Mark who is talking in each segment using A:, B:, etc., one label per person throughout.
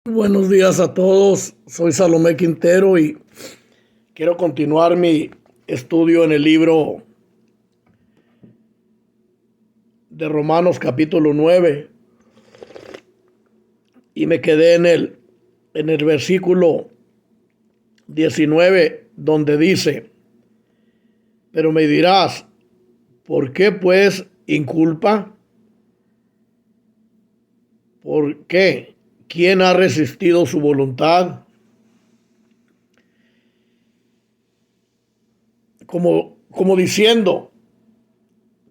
A: Buenos días a todos, soy Salomé Quintero y quiero continuar mi estudio en el libro de Romanos capítulo 9 y me quedé en el versículo 19 donde dice: pero me dirás, ¿por qué pues inculpa? ¿Por qué? ¿Quién ha resistido su voluntad? Como diciendo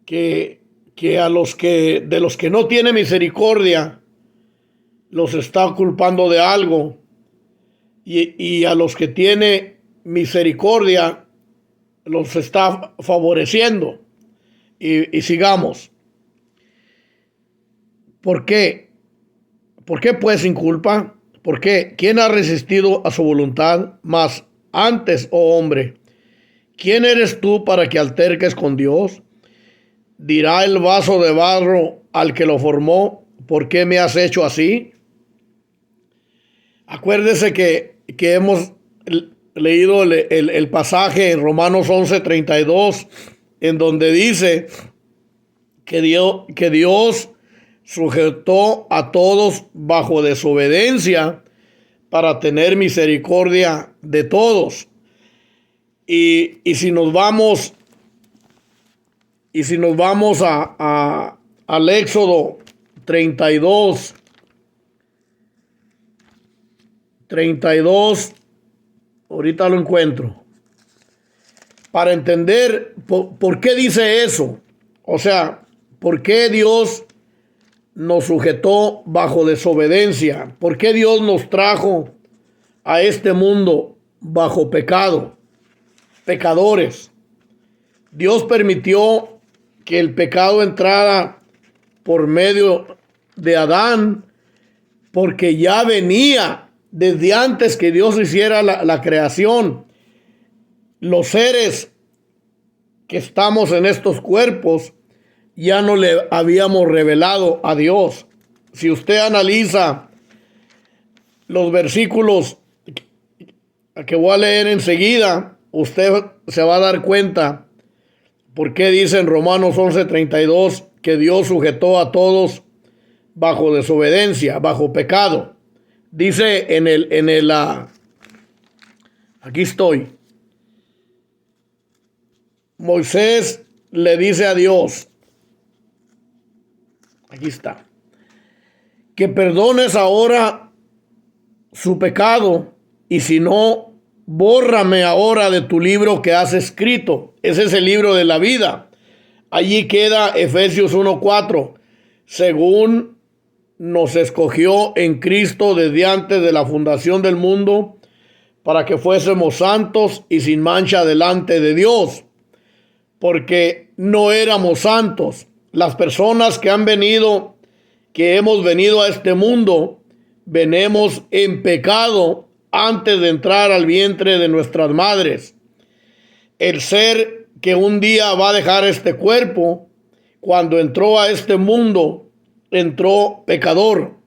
A: que de los que no tiene misericordia los está culpando de algo, y a los que tiene misericordia los está favoreciendo. Y sigamos. ¿Por qué? ¿Por qué pues sin culpa? ¿Por qué? ¿Quién ha resistido a su voluntad? Mas antes, oh hombre, ¿quién eres tú para que alterques con Dios? Dirá el vaso de barro al que lo formó: ¿por qué me has hecho así? Acuérdese que hemos leído el pasaje en Romanos 11:32, en donde dice que Dios sujetó a todos bajo desobediencia para tener misericordia de todos. Y si nos vamos al Éxodo 32, ahorita lo encuentro, para entender por qué dice eso. O sea, ¿por qué Dios nos sujetó bajo desobediencia? ¿Por qué Dios nos trajo a este mundo bajo pecado? Pecadores. Dios permitió que el pecado entrara por medio de Adán, porque ya venía desde antes que Dios hiciera la creación. Los seres que estamos en estos cuerpos ya no le habíamos revelado a Dios. Si usted analiza los versículos que voy a leer enseguida, usted se va a dar cuenta por qué dice en Romanos 11:32 que Dios sujetó a todos bajo desobediencia, bajo pecado. Dice aquí estoy. Moisés le dice a Dios, aquí está, que perdones ahora su pecado, y si no, bórrame ahora de tu libro que has escrito. Ese es el libro de la vida. Allí queda Efesios 1:4. Según nos escogió en Cristo desde antes de la fundación del mundo, para que fuésemos santos y sin mancha delante de Dios. Porque no éramos santos. Las personas que hemos venido a este mundo, venimos en pecado antes de entrar al vientre de nuestras madres. El ser que un día va a dejar este cuerpo, cuando entró a este mundo, entró pecador.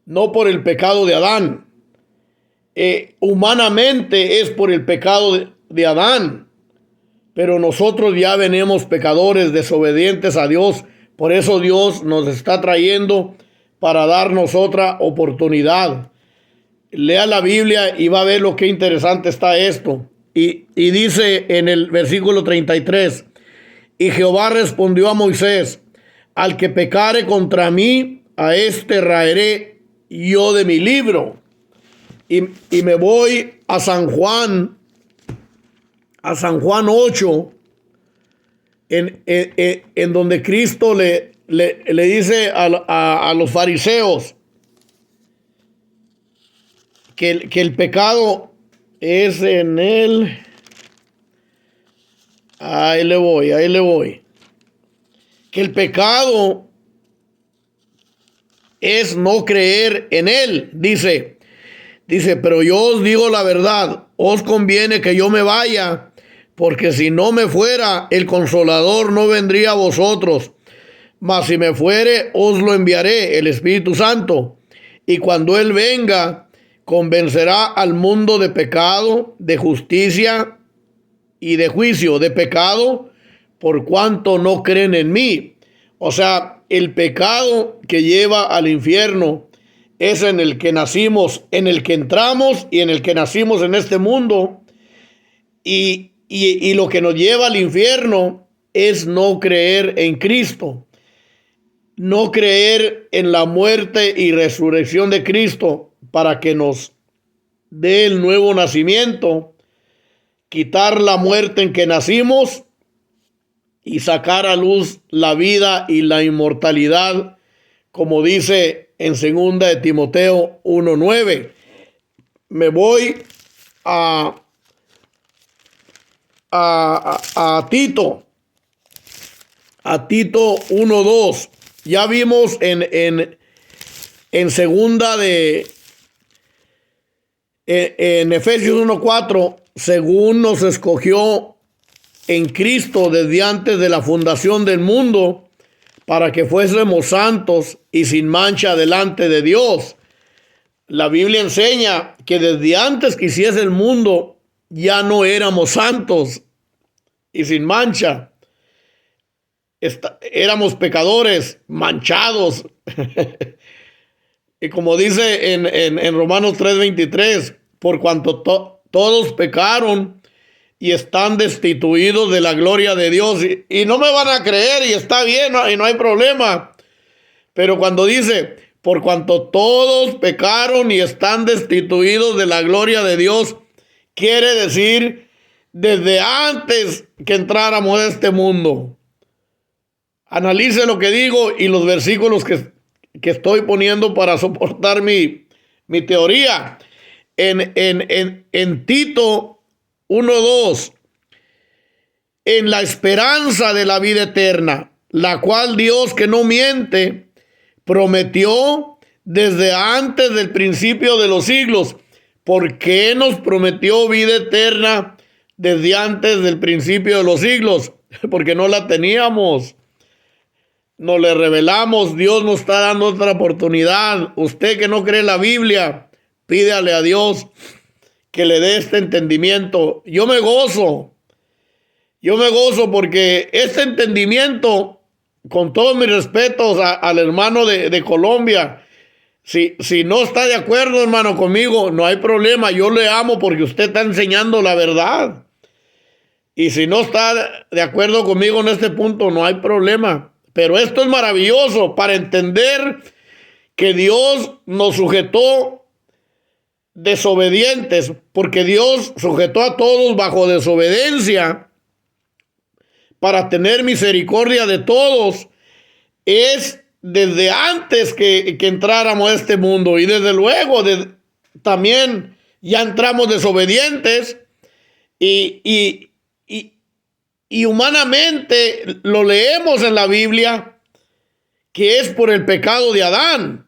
A: No por el pecado de Adán. Humanamente es por el pecado de Adán. Pero nosotros ya venimos pecadores, desobedientes a Dios. Por eso Dios nos está trayendo para darnos otra oportunidad. Lea la Biblia y va a ver lo que interesante está esto. Y dice en el versículo 33, y Jehová respondió a Moisés: al que pecare contra mí, a este raeré yo de mi libro. Y me voy a San Juan 8, en donde Cristo le dice a los fariseos que el pecado es en él. Ahí le voy. Que el pecado es no creer en él. Dice, pero yo os digo la verdad, os conviene que yo me vaya, porque si no me fuera, el Consolador no vendría a vosotros. Mas si me fuere, os lo enviaré, el Espíritu Santo. y cuando Él venga, convencerá al mundo de pecado, de justicia y de juicio. De pecado, por cuanto no creen en mí. O sea, el pecado que lleva al infierno es en el que nacimos, en el que entramos y en el que nacimos en este mundo. Y lo que nos lleva al infierno es no creer en Cristo, no creer en la muerte y resurrección de Cristo para que nos dé el nuevo nacimiento, quitar la muerte en que nacimos y sacar a luz la vida y la inmortalidad, como dice en 2 de Timoteo 1:9. Me voy a Tito, a Tito 1:2. Ya vimos en segunda en Efesios 1:4, según nos escogió en Cristo desde antes de la fundación del mundo, para que fuésemos santos y sin mancha delante de Dios. La Biblia enseña que desde antes que hiciese el mundo, ya no éramos santos y sin mancha. Éramos pecadores, manchados. Y como dice en Romanos 3:23, por cuanto todos pecaron y están destituidos de la gloria de Dios. Y no me van a creer, y está bien, y no hay problema. Pero cuando dice, por cuanto todos pecaron y están destituidos de la gloria de Dios, quiere decir desde antes que entráramos a este mundo. Analice lo que digo y los versículos que estoy poniendo para soportar mi teoría. En Tito 1:2, en la esperanza de la vida eterna, la cual Dios, que no miente, prometió desde antes del principio de los siglos. ¿Por qué nos prometió vida eterna desde antes del principio de los siglos? Porque no la teníamos. Nos le revelamos. Dios nos está dando otra oportunidad. Usted que no cree en la Biblia, pídale a Dios que le dé este entendimiento. Yo me gozo porque este entendimiento, con todos mis respetos al hermano de Colombia, si no está de acuerdo, hermano, conmigo, no hay problema. Yo le amo porque usted está enseñando la verdad. Y si no está de acuerdo conmigo en este punto, no hay problema. Pero esto es maravilloso para entender que Dios nos sujetó desobedientes, porque Dios sujetó a todos bajo desobediencia para tener misericordia de todos. Es desde antes que entráramos a este mundo, y desde luego también ya entramos desobedientes y humanamente lo leemos en la Biblia que es por el pecado de Adán,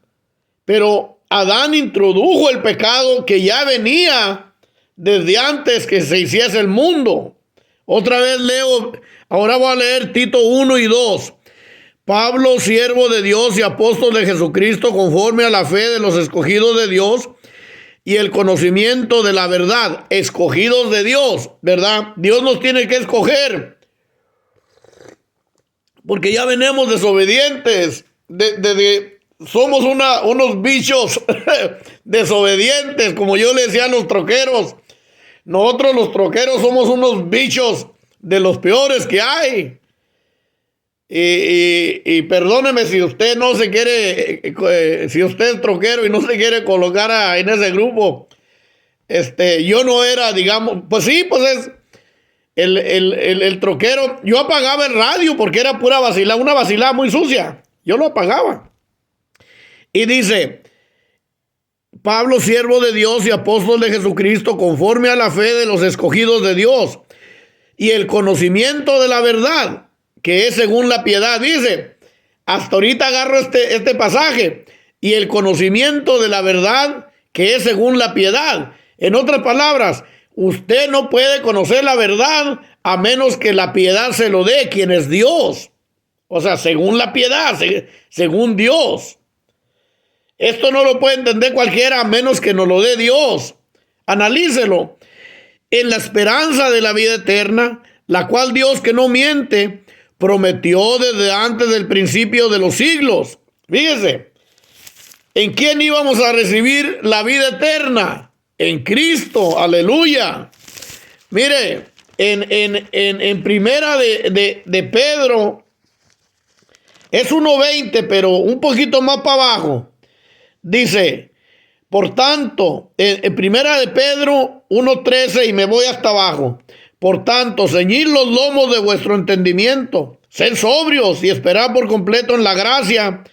A: pero Adán introdujo el pecado que ya venía desde antes que se hiciese el mundo. Otra vez leo, ahora voy a leer Tito 1:2. Pablo, siervo de Dios y apóstol de Jesucristo, conforme a la fe de los escogidos de Dios y el conocimiento de la verdad. Escogidos de Dios, ¿verdad? Dios nos tiene que escoger, porque ya venimos desobedientes. Somos unos bichos desobedientes, como yo le decía a los troqueros. Nosotros los troqueros somos unos bichos de los peores que hay. Y perdóneme si usted no se quiere, si usted es troquero y no se quiere colocar en ese grupo. Yo no era, digamos, pues sí, pues es el troquero. Yo apagaba el radio porque era pura vacilada, una vacilada muy sucia. Yo lo apagaba. Y dice, Pablo, siervo de Dios y apóstol de Jesucristo, conforme a la fe de los escogidos de Dios y el conocimiento de la verdad, que es según la piedad. Dice, hasta ahorita agarro este pasaje, y el conocimiento de la verdad, que es según la piedad. En otras palabras, usted no puede conocer la verdad a menos que la piedad se lo dé, quien es Dios. O sea, según la piedad, según Dios. Esto no lo puede entender cualquiera a menos que nos lo dé Dios. Analícelo. En la esperanza de la vida eterna, la cual Dios, que no miente, prometió desde antes del principio de los siglos. Fíjese, ¿en quién íbamos a recibir la vida eterna? En Cristo, aleluya. Mire, en primera de Pedro, es 1:20, pero un poquito más para abajo. Dice, por tanto, en primera de Pedro 1:13, y me voy hasta abajo. Por tanto, ceñid los lomos de vuestro entendimiento, sed sobrios y esperad por completo en la gracia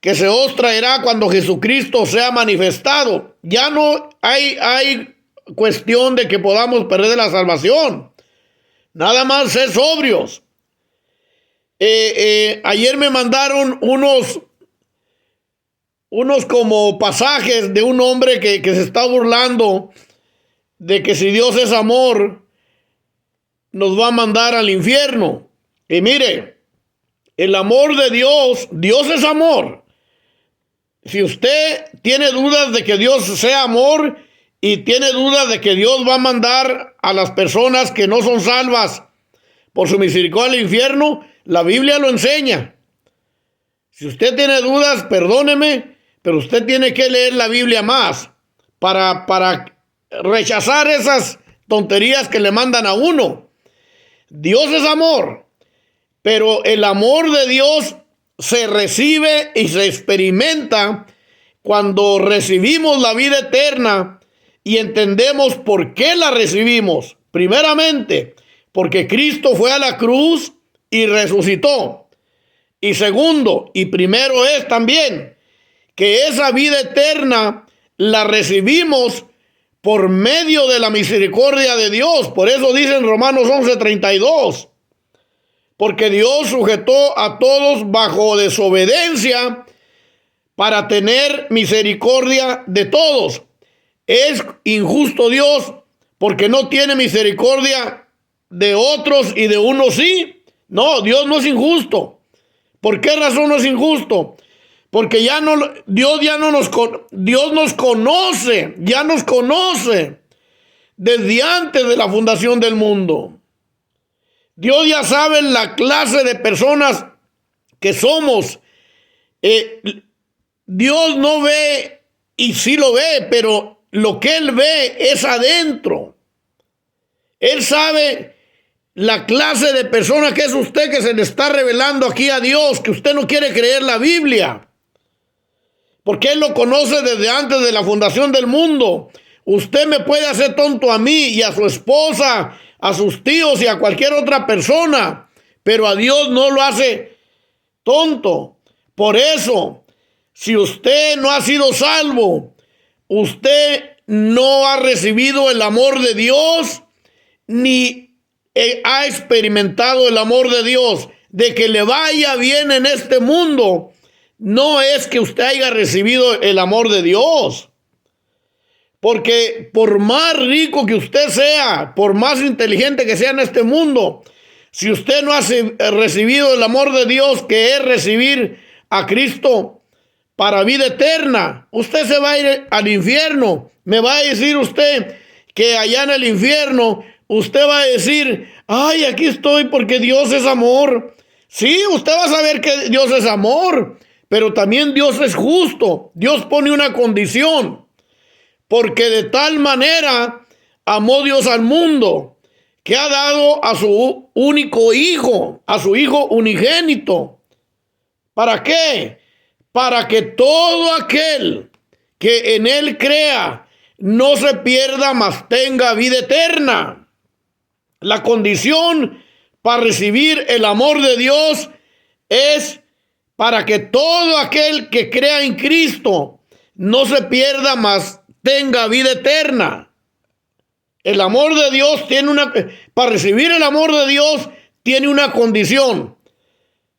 A: que se os traerá cuando Jesucristo sea manifestado. Ya no hay cuestión de que podamos perder la salvación. Nada más ser sobrios. Ayer me mandaron unos como pasajes de un hombre que se está burlando de que si Dios es amor, nos va a mandar al infierno. Y mire, el amor de Dios, Dios es amor. Si usted tiene dudas de que Dios sea amor y tiene dudas de que Dios va a mandar a las personas que no son salvas por su misericordia al infierno, la Biblia lo enseña. Si usted tiene dudas, perdóneme, pero usted tiene que leer la Biblia más para rechazar esas tonterías que le mandan a uno. Dios es amor, pero el amor de Dios se recibe y se experimenta cuando recibimos la vida eterna y entendemos por qué la recibimos. Primeramente, porque Cristo fue a la cruz y resucitó. Y segundo, y primero es también, que esa vida eterna la recibimos por medio de la misericordia de Dios. Por eso dice en Romanos 11:32. Porque Dios sujetó a todos bajo desobediencia para tener misericordia de todos. ¿Es injusto Dios porque no tiene misericordia de otros y de unos sí? No, Dios no es injusto. ¿Por qué razón no es injusto? Porque Dios nos conoce, ya nos conoce desde antes de la fundación del mundo. Dios ya sabe la clase de personas que somos. Dios no ve, y sí lo ve, pero lo que Él ve es adentro. Él sabe la clase de persona que es usted, que se le está revelando aquí a Dios, que usted no quiere creer la Biblia. Porque Él lo conoce desde antes de la fundación del mundo. Usted me puede hacer tonto a mí y a su esposa, a sus tíos y a cualquier otra persona, pero a Dios no lo hace tonto. Por eso, si usted no ha sido salvo, usted no ha recibido el amor de Dios, ni ha experimentado el amor de Dios. De que le vaya bien en este mundo, no es que usted haya recibido el amor de Dios. Porque por más rico que usted sea, por más inteligente que sea en este mundo, si usted no ha recibido el amor de Dios, que es recibir a Cristo para vida eterna, usted se va a ir al infierno. Me va a decir usted que allá en el infierno, usted va a decir, ay, aquí estoy porque Dios es amor. Sí, usted va a saber que Dios es amor, pero también Dios es justo. Dios pone una condición. Porque de tal manera amó Dios al mundo, que ha dado a su único hijo, a su hijo unigénito. ¿Para qué? Para que todo aquel que en él crea no se pierda, mas tenga vida eterna. La condición para recibir el amor de Dios es para que todo aquel que crea en Cristo no se pierda, mas tenga vida eterna. El amor de Dios para recibir el amor de Dios tiene una condición: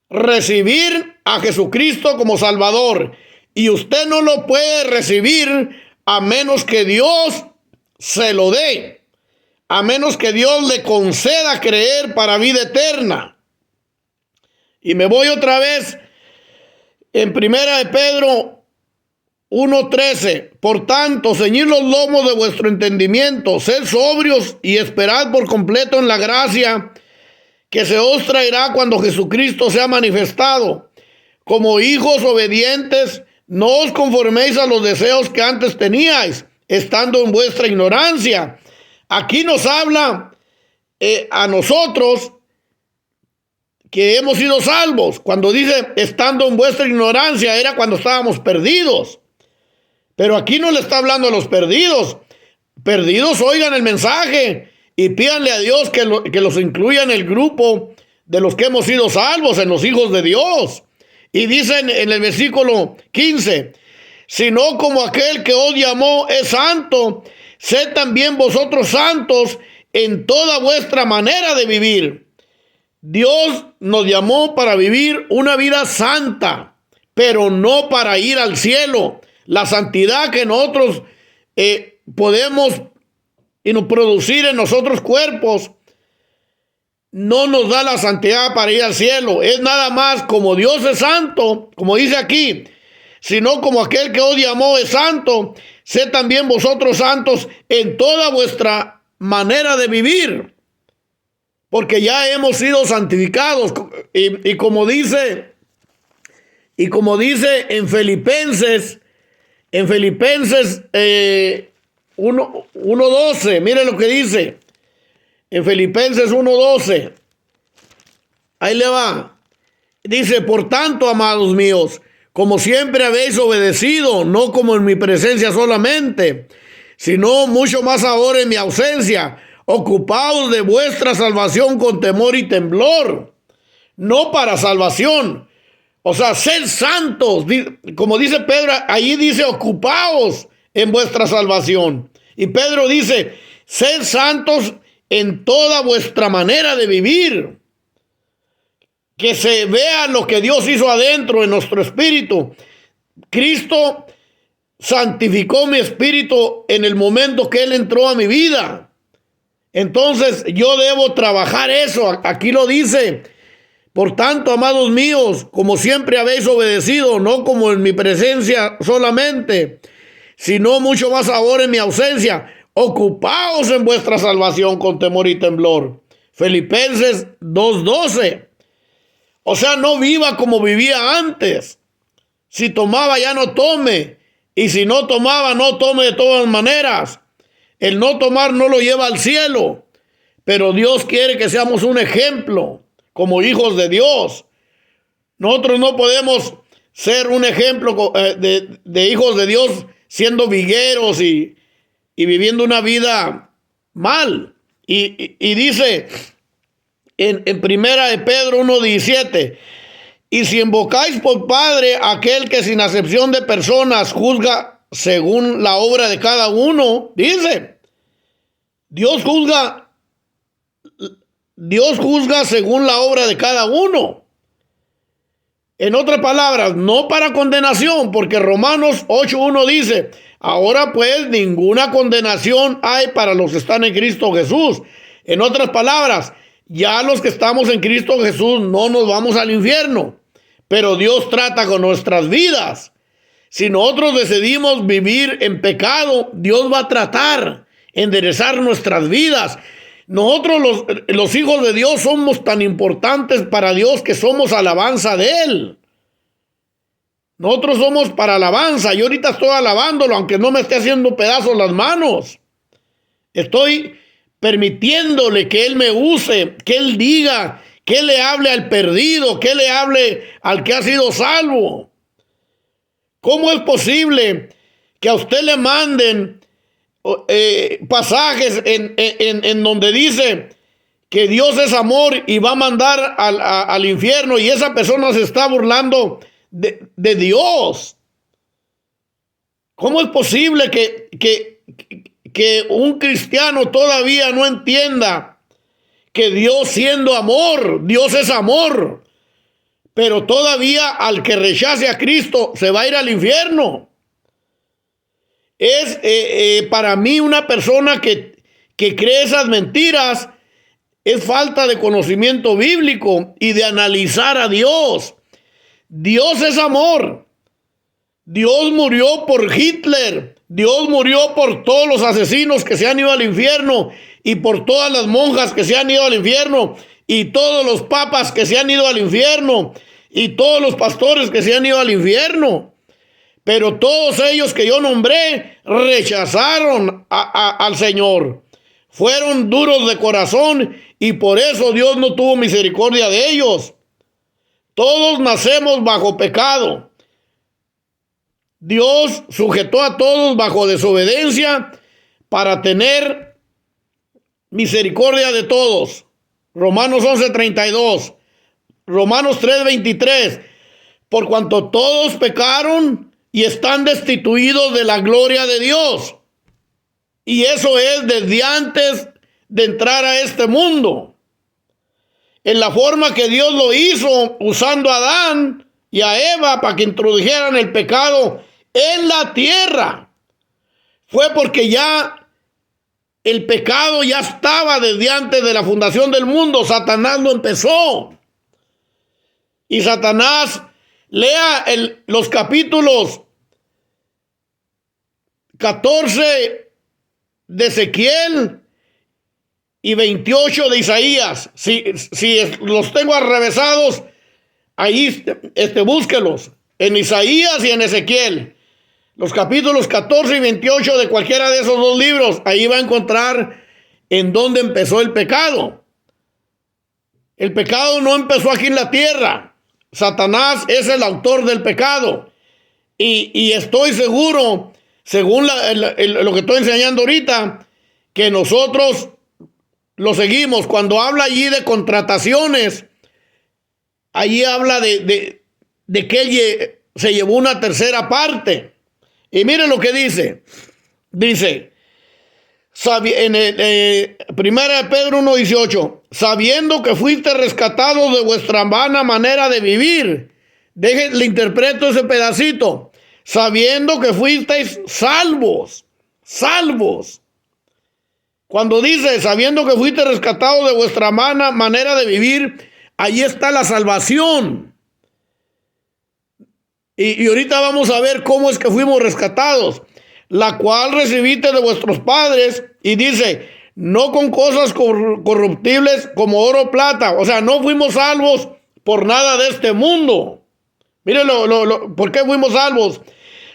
A: recibir a Jesucristo como Salvador. Y usted no lo puede recibir a menos que Dios se lo dé, a menos que Dios le conceda creer para vida eterna. Y me voy otra vez en primera de Pedro 1:13. Por tanto, ceñid los lomos de vuestro entendimiento, sed sobrios y esperad por completo en la gracia que se os traerá cuando Jesucristo sea manifestado. Como hijos obedientes, no os conforméis a los deseos que antes teníais, estando en vuestra ignorancia. Aquí nos habla a nosotros que hemos sido salvos. Cuando dice estando en vuestra ignorancia, era cuando estábamos perdidos. Pero aquí no le está hablando a los perdidos. Perdidos, oigan el mensaje y pídanle a Dios que los incluya en el grupo de los que hemos sido salvos, en los hijos de Dios. Y dice en el versículo 15, sino como aquel que os llamó es santo, sed también vosotros santos en toda vuestra manera de vivir. Dios nos llamó para vivir una vida santa, pero no para ir al cielo. La santidad que nosotros podemos producir en nosotros cuerpos no nos da la santidad para ir al cielo. Es nada más como Dios es santo, como dice aquí, sino como aquel que os llamó es santo, sed también vosotros santos en toda vuestra manera de vivir, porque ya hemos sido santificados. Y como dice en Filipenses 1:12, mire lo que dice en Filipenses 1:12. Ahí le va. Dice, por tanto, amados míos, como siempre habéis obedecido, no como en mi presencia solamente, sino mucho más ahora en mi ausencia, ocupaos de vuestra salvación con temor y temblor. No para salvación. O sea, sed santos. Como dice Pedro, allí dice ocupaos en vuestra salvación. Y Pedro dice, sed santos en toda vuestra manera de vivir. Que se vea lo que Dios hizo adentro en nuestro espíritu. Cristo santificó mi espíritu en el momento que Él entró a mi vida. Entonces yo debo trabajar eso. Aquí lo dice. Por tanto, amados míos, como siempre habéis obedecido, no como en mi presencia solamente, sino mucho más ahora en mi ausencia, ocupaos en vuestra salvación con temor y temblor. Filipenses 2:12. O sea, no viva como vivía antes. Si tomaba, ya no tome. Y si no tomaba, no tome de todas maneras. El no tomar no lo lleva al cielo. Pero Dios quiere que seamos un ejemplo como hijos de Dios. Nosotros no podemos ser un ejemplo de hijos de Dios siendo vigueros y viviendo una vida mal. Y dice en primera de Pedro 1:17, y si invocáis por Padre aquel que sin acepción de personas juzga según la obra de cada uno, dice, Dios juzga según la obra de cada uno. En otras palabras, no para condenación, porque Romanos 8:1 dice, ahora pues ninguna condenación hay para los que están en Cristo Jesús. En otras palabras, ya los que estamos en Cristo Jesús no nos vamos al infierno, pero Dios trata con nuestras vidas. Si nosotros decidimos vivir en pecado, Dios va a tratar enderezar nuestras vidas. Nosotros los hijos de Dios somos tan importantes para Dios que somos alabanza de Él. Nosotros somos para alabanza. Yo ahorita estoy alabándolo, aunque no me esté haciendo pedazos las manos. Estoy permitiéndole que Él me use, que Él diga, que Él le hable al perdido, que Él le hable al que ha sido salvo. ¿Cómo es posible que a usted le manden pasajes en donde dice que Dios es amor y va a mandar al infierno, y esa persona se está burlando de Dios? ¿Cómo es posible que un cristiano todavía no entienda que Dios, siendo amor, Dios es amor, pero todavía al que rechace a Cristo se va a ir al infierno? Es para mí una persona que cree esas mentiras, es falta de conocimiento bíblico y de analizar a Dios. Dios es amor. Dios murió por Hitler. Dios murió por todos los asesinos que se han ido al infierno y por todas las monjas que se han ido al infierno y todos los papas que se han ido al infierno y todos los pastores que se han ido al infierno. Pero todos ellos que yo nombré rechazaron al Señor. Fueron duros de corazón y por eso Dios no tuvo misericordia de ellos. Todos nacemos bajo pecado. Dios sujetó a todos bajo desobediencia para tener misericordia de todos. Romanos 11:32, Romanos 3:23. Por cuanto todos pecaron y están destituidos de la gloria de Dios. Y eso es desde antes de entrar a este mundo. En la forma que Dios lo hizo, usando a Adán y a Eva para que introdujeran el pecado en la tierra. Fue porque ya el pecado ya estaba desde antes de la fundación del mundo. Satanás lo empezó. Y Satanás, lea los capítulos 14 de Ezequiel y 28 de Isaías. Si los tengo arrevesados, ahí búsquelos. En Isaías y en Ezequiel. Los capítulos 14 y 28 de cualquiera de esos dos libros. Ahí va a encontrar en dónde empezó el pecado. El pecado no empezó aquí en la tierra. Satanás es el autor del pecado. Y estoy seguro, según lo que estoy enseñando ahorita, que nosotros lo seguimos. Cuando habla allí de contrataciones, allí habla de que él se llevó una tercera parte. Y miren lo que dice. Dice, en 1 Pedro 1:18, sabiendo que fuiste rescatados de vuestra vana manera de vivir. Le interpreto ese pedacito. Sabiendo que fuisteis salvos. Salvos. Cuando dice, sabiendo que fuiste rescatados de vuestra vana manera de vivir, ahí está la salvación. Y ahorita vamos a ver cómo es que fuimos rescatados, la cual recibiste de vuestros padres, y dice, no con cosas corruptibles como oro o plata. O sea, no fuimos salvos por nada de este mundo. Miren ¿por qué fuimos salvos?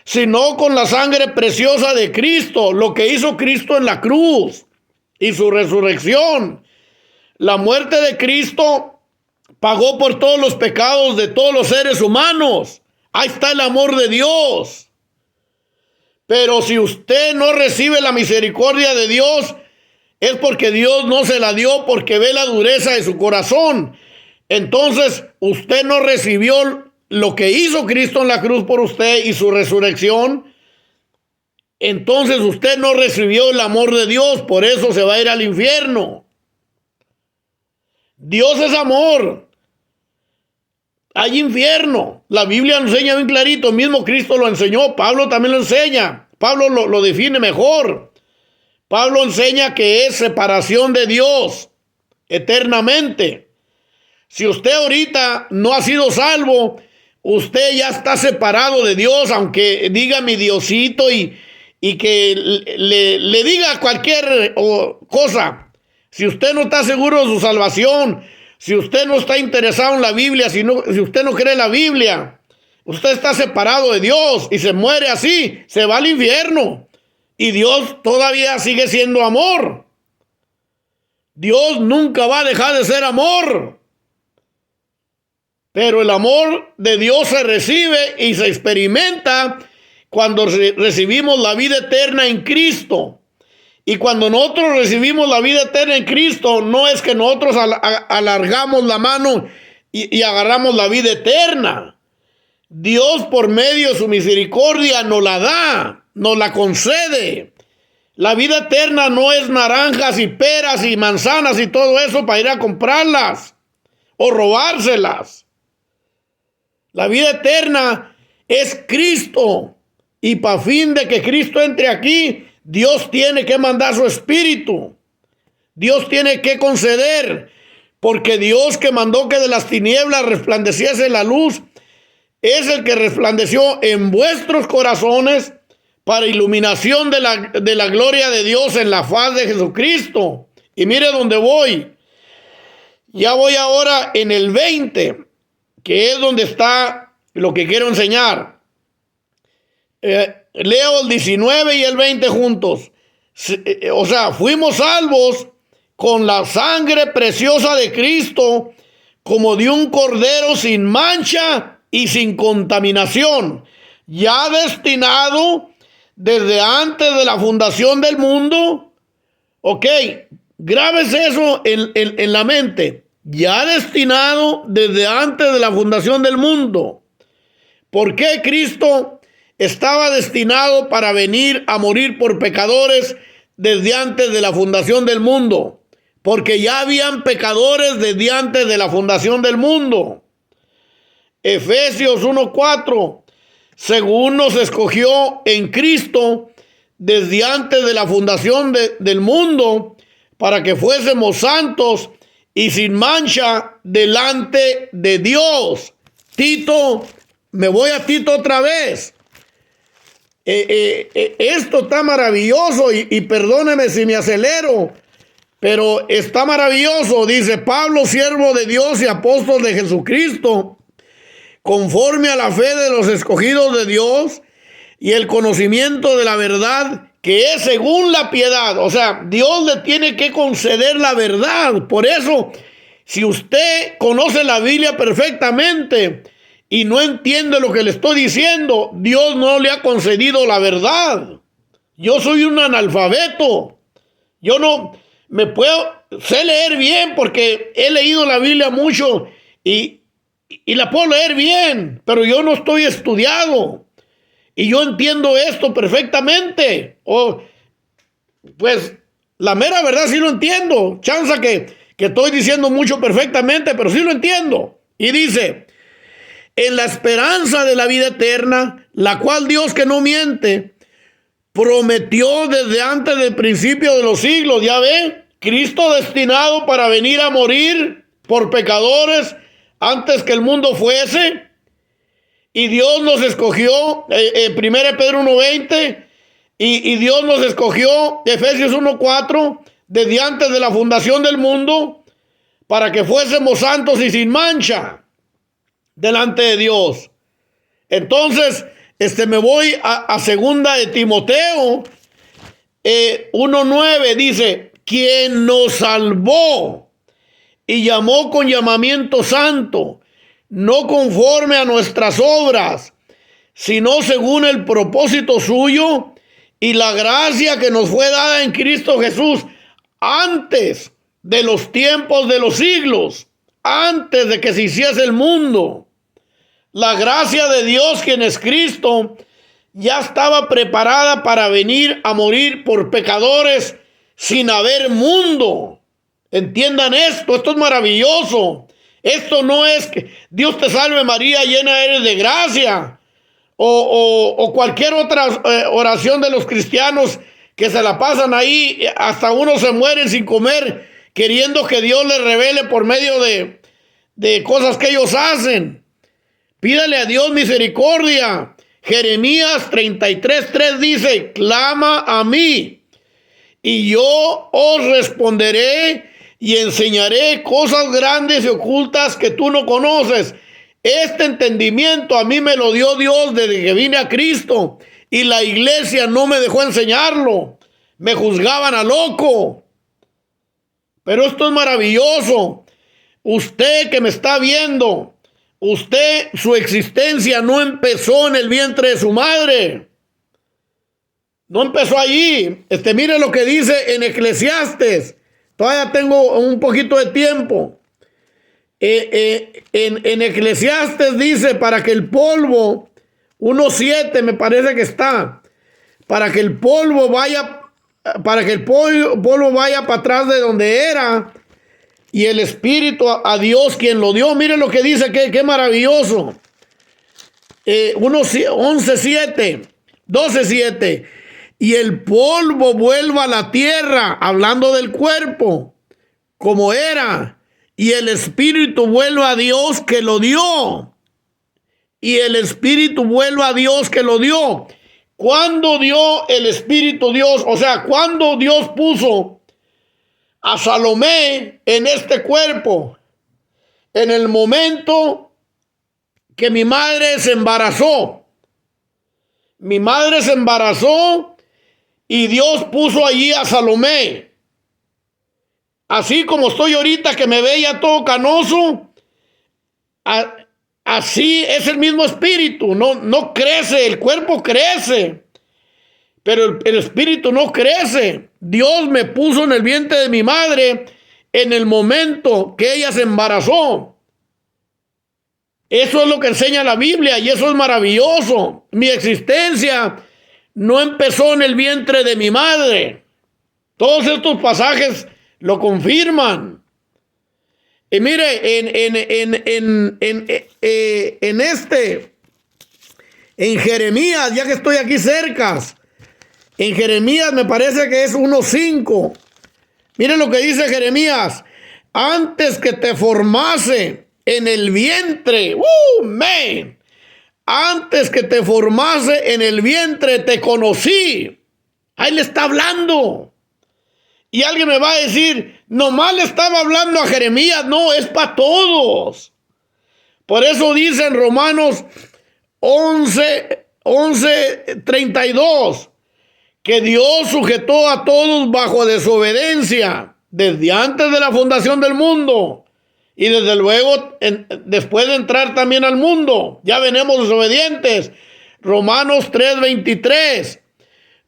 A: Sino con la sangre preciosa de Cristo, lo que hizo Cristo en la cruz y su resurrección. La muerte de Cristo pagó por todos los pecados de todos los seres humanos. Ahí está el amor de Dios. Pero si usted no recibe la misericordia de Dios, es porque Dios no se la dio, porque ve la dureza de su corazón. Entonces, usted no recibió lo que hizo Cristo en la cruz por usted y su resurrección. Entonces, usted no recibió el amor de Dios, por eso se va a ir al infierno. Dios es amor. Hay infierno. La Biblia lo enseña bien clarito. Mismo Cristo lo enseñó. Pablo también lo enseña. Pablo lo define mejor. Pablo enseña que es separación de Dios eternamente. Si usted ahorita no ha sido salvo, usted ya está separado de Dios, aunque diga mi Diosito y que le diga cualquier cosa. Si usted no está seguro de su salvación, si usted no está interesado en la Biblia, si usted no cree en la Biblia, usted está separado de Dios y se muere así, se va al infierno. Y Dios todavía sigue siendo amor. Dios nunca va a dejar de ser amor. Pero el amor de Dios se recibe y se experimenta cuando recibimos la vida eterna en Cristo. Y cuando nosotros recibimos la vida eterna en Cristo, no es que nosotros alargamos la mano y agarramos la vida eterna. Dios, por medio de su misericordia, nos la da, nos la concede. La vida eterna no es naranjas y peras y manzanas y todo eso para ir a comprarlas o robárselas. La vida eterna es Cristo. Y para fin de que Cristo entre aquí, Dios tiene que mandar su espíritu. Dios tiene que conceder. Porque Dios, que mandó que de las tinieblas resplandeciese la luz, es el que resplandeció en vuestros corazones para iluminación de la gloria de Dios en la faz de Jesucristo. Y mire dónde voy. Ya voy ahora en el 20, que es donde está lo que quiero enseñar. Leo el 19 y el 20 juntos. O sea, fuimos salvos con la sangre preciosa de Cristo, como de un cordero sin mancha y sin contaminación, ya destinado desde antes de la fundación del mundo. Ok, grábese eso en la mente. Ya destinado desde antes de la fundación del mundo. ¿Por qué Cristo estaba destinado para venir a morir por pecadores desde antes de la fundación del mundo? Porque ya habían pecadores desde antes de la fundación del mundo. Efesios 1:4, según nos escogió en Cristo desde antes de la fundación del mundo, para que fuésemos santos y sin mancha delante de Dios. Tito, me voy a Tito otra vez. Esto está maravilloso y perdóneme si me acelero, pero está maravilloso. Dice: Pablo, siervo de Dios y apóstol de Jesucristo, conforme a la fe de los escogidos de Dios y el conocimiento de la verdad, que es según la piedad. O sea, Dios le tiene que conceder la verdad. Por eso, si usted conoce la Biblia perfectamente y no entiende lo que le estoy diciendo, Dios no le ha concedido la verdad. Yo soy un analfabeto. Yo no me sé leer bien porque he leído la Biblia mucho y la puedo leer bien, pero yo no estoy estudiado. Y yo entiendo esto perfectamente. Pues la mera verdad sí lo entiendo. Chanza que estoy diciendo mucho perfectamente, pero sí lo entiendo. Y dice: en la esperanza de la vida eterna, la cual Dios, que no miente, prometió desde antes del principio de los siglos. Ya ve, Cristo destinado para venir a morir por pecadores antes que el mundo fuese. Y Dios nos escogió, 1 Pedro 1:20, y Dios nos escogió, Efesios 1:4, desde antes de la fundación del mundo, para que fuésemos santos y sin mancha delante de Dios. Entonces, me voy a segunda de Timoteo 1:9, dice: quien nos salvó y llamó con llamamiento santo, no conforme a nuestras obras, sino según el propósito suyo y la gracia que nos fue dada en Cristo Jesús antes de los tiempos de los siglos, antes de que se hiciese el mundo. La gracia de Dios, quien es Cristo, ya estaba preparada para venir a morir por pecadores sin haber mundo. Entiendan esto es maravilloso. Esto no es que Dios te salve María, llena eres de gracia, o cualquier otra oración de los cristianos que se la pasan ahí, hasta uno se mueren sin comer, queriendo que Dios les revele por medio de cosas que ellos hacen. Pídale a Dios misericordia. Jeremías 33:3 dice: clama a mí y yo os responderé y enseñaré cosas grandes y ocultas que tú no conoces. Este entendimiento a mí me lo dio Dios desde que vine a Cristo, y la iglesia no me dejó enseñarlo. Me juzgaban a loco. Pero esto es maravilloso. Usted que me está viendo, su existencia no empezó en el vientre de su madre. No empezó allí. Mire lo que dice en Eclesiastes. Todavía tengo un poquito de tiempo. En Eclesiastes dice: para que el polvo, 1:7 me parece que está, para que el polvo vaya para atrás de donde era, y el espíritu a Dios quien lo dio. Mire lo que dice, qué maravilloso. 12:7, y el polvo vuelva a la tierra, hablando del cuerpo, como era, y el espíritu vuelva a Dios que lo dio. y el Espíritu vuelva a Dios que lo dio. ¿Cuándo dio el Espíritu Dios? O sea, ¿cuándo Dios puso a Salomé en este cuerpo? En el momento que mi madre se embarazó. Mi madre se embarazó y Dios puso allí a Salomé. Así como estoy ahorita que me veía todo canoso, así es el mismo espíritu. No crece, el cuerpo crece, pero el espíritu no crece. Dios me puso en el vientre de mi madre en el momento que ella se embarazó. Eso es lo que enseña la Biblia y eso es maravilloso. Mi existencia no empezó en el vientre de mi madre. Todos estos pasajes lo confirman. Y mire, en Jeremías, ya que estoy aquí cerca, en Jeremías me parece que es 1:5. Mire lo que dice Jeremías: antes que te formase en el vientre, antes que te formase en el vientre te conocí. Ahí le está hablando. Y alguien me va a decir, nomás le estaba hablando a Jeremías. No, es para todos. Por eso dice en Romanos 11:32 que Dios sujetó a todos bajo desobediencia desde antes de la fundación del mundo. Y desde luego, después de entrar también al mundo, ya venimos desobedientes. Romanos 3:23.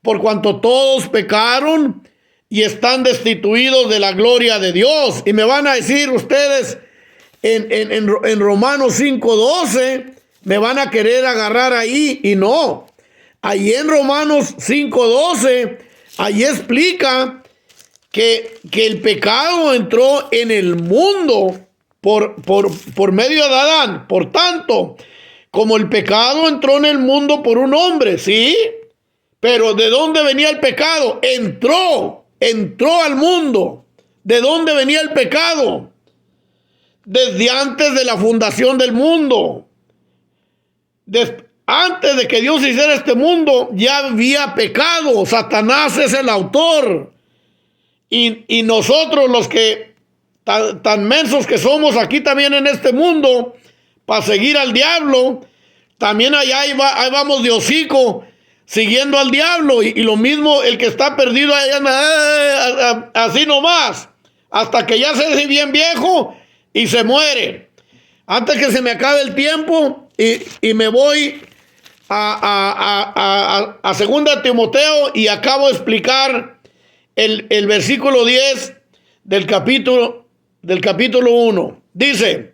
A: Por cuanto todos pecaron y están destituidos de la gloria de Dios. Y me van a decir ustedes, en Romanos 5:12, me van a querer agarrar ahí. Y no. Ahí en Romanos 5:12, ahí explica que el pecado entró en el mundo por medio de Adán. Por tanto, como el pecado entró en el mundo por un hombre, ¿sí? Pero ¿de dónde venía el pecado? Entró al mundo. ¿De dónde venía el pecado? Desde antes de la fundación del mundo. Antes de que Dios hiciera este mundo, ya había pecado. Satanás es el autor. Y nosotros los que tan mensos que somos aquí también en este mundo, para seguir al diablo, también ahí vamos de hocico, siguiendo al diablo. Y lo mismo el que está perdido allá, así nomás, hasta que ya se hace bien viejo y se muere. Antes que se me acabe el tiempo y me voy a 2 Timoteo y acabo de explicar el versículo 10 del capítulo 1. Dice,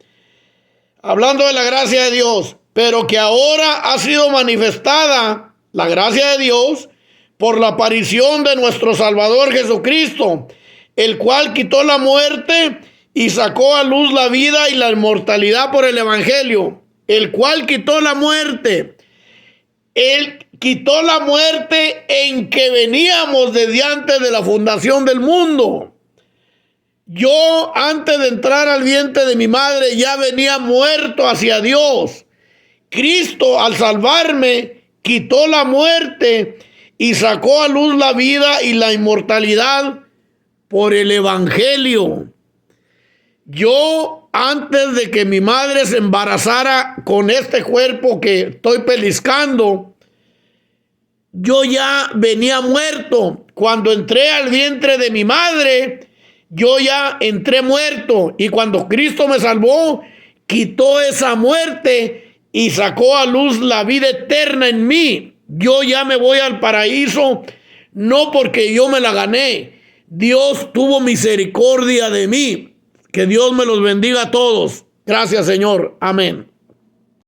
A: hablando de la gracia de Dios, pero que ahora ha sido manifestada la gracia de Dios por la aparición de nuestro Salvador Jesucristo, el cual quitó la muerte y sacó a luz la vida y la inmortalidad por el Evangelio. El cual quitó la muerte. Él quitó la muerte en que veníamos desde antes de la fundación del mundo. Yo, antes de entrar al vientre de mi madre, ya venía muerto hacia Dios. Cristo, al salvarme, quitó la muerte y sacó a luz la vida y la inmortalidad por el Evangelio. Yo, antes de que mi madre se embarazara con este cuerpo que estoy pellizcando, yo ya venía muerto. Cuando entré al vientre de mi madre, yo ya entré muerto. Y cuando Cristo me salvó, quitó esa muerte y sacó a luz la vida eterna en mí. Yo ya me voy al paraíso, no porque yo me la gané. Dios tuvo misericordia de mí. Que Dios me los bendiga a todos. Gracias, Señor. Amén.